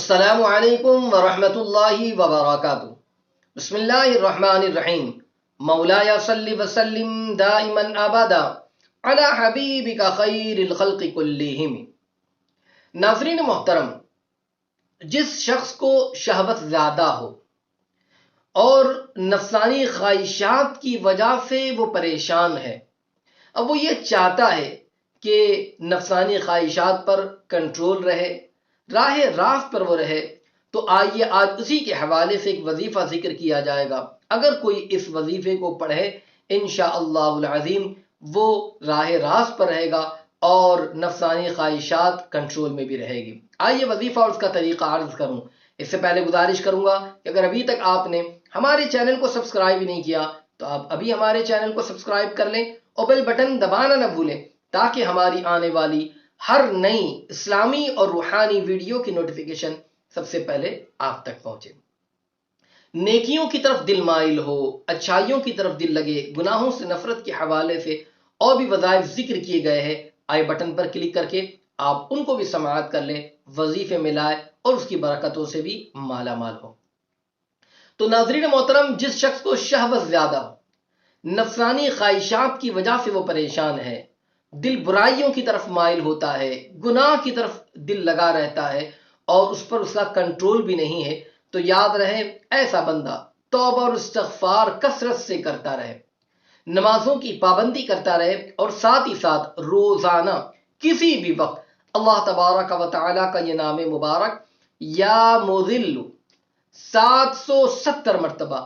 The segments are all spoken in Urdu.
السلام علیکم ورحمۃ اللہ وبرکاتہ۔ بسم اللہ الرحمن الرحیم۔ مولایا صلی وسلم دائما ابدا علی حبیبک خیر الخلق کلہم۔ ناظرین محترم، جس شخص کو شہوت زیادہ ہو اور نفسانی خواہشات کی وجہ سے وہ پریشان ہے، اب وہ یہ چاہتا ہے کہ نفسانی خواہشات پر کنٹرول رہے، راہ راست پر وہ رہے، تو آئیے آج اسی کے حوالے سے ایک وظیفہ ذکر کیا جائے گا۔ اگر کوئی اس وظیفے کو پڑھے انشاءاللہ العظیم وہ راہ راست پر رہے گا اور نفسانی خواہشات کنٹرول میں بھی رہے گی۔ آئیے وظیفہ اور اس کا طریقہ عرض کروں۔ اس سے پہلے گزارش کروں گا کہ اگر ابھی تک آپ نے ہمارے چینل کو سبسکرائب نہیں کیا تو آپ ابھی ہمارے چینل کو سبسکرائب کر لیں اور بیل بٹن دبانا نہ بھولیں، تاکہ ہماری آنے والی ہر نئی اسلامی اور روحانی ویڈیو کی نوٹیفیکیشن سب سے پہلے آپ تک پہنچے۔ نیکیوں کی طرف دل مائل ہو، اچھائیوں کی طرف دل لگے، گناہوں سے نفرت کے حوالے سے اور بھی وظائف ذکر کیے گئے ہیں، آئی بٹن پر کلک کر کے آپ ان کو بھی سماعت کر لیں، وظیفے ملائے اور اس کی برکتوں سے بھی مالا مال ہو۔ تو ناظرین محترم، جس شخص کو شہوت زیادہ ہو، نفسانی خواہشات کی وجہ سے وہ پریشان ہے، دل برائیوں کی طرف مائل ہوتا ہے، گناہ کی طرف دل لگا رہتا ہے اور اس پر اس کا کنٹرول بھی نہیں ہے، تو یاد رہے ایسا بندہ توبہ اور استغفار کثرت سے کرتا رہے، نمازوں کی پابندی کرتا رہے اور ساتھ ہی ساتھ روزانہ کسی بھی وقت اللہ تبارک و تعالی کا یہ نام مبارک یا مذل 770 مرتبہ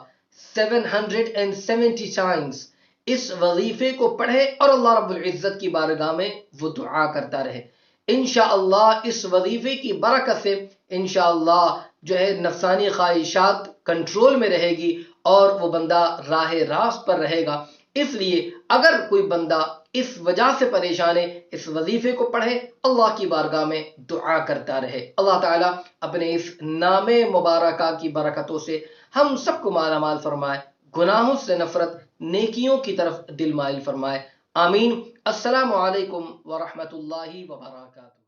770 ٹائمز اس وظیفے کو پڑھے اور اللہ رب العزت کی بارگاہ میں وہ دعا کرتا رہے۔ انشاءاللہ اس وظیفے کی برکت سے انشاءاللہ جو ہے نفسانی خواہشات کنٹرول میں رہے گی اور وہ بندہ راہ راست پر رہے گا۔ اس لیے اگر کوئی بندہ اس وجہ سے پریشان ہے، اس وظیفے کو پڑھے، اللہ کی بارگاہ میں دعا کرتا رہے۔ اللہ تعالیٰ اپنے اس نام مبارکہ کی برکتوں سے ہم سب کو مالا مال فرمائے، گناہوں سے نفرت، نیکیوں کی طرف دل مائل فرمائے، آمین۔ السلام علیکم ورحمۃ اللہ وبرکاتہ۔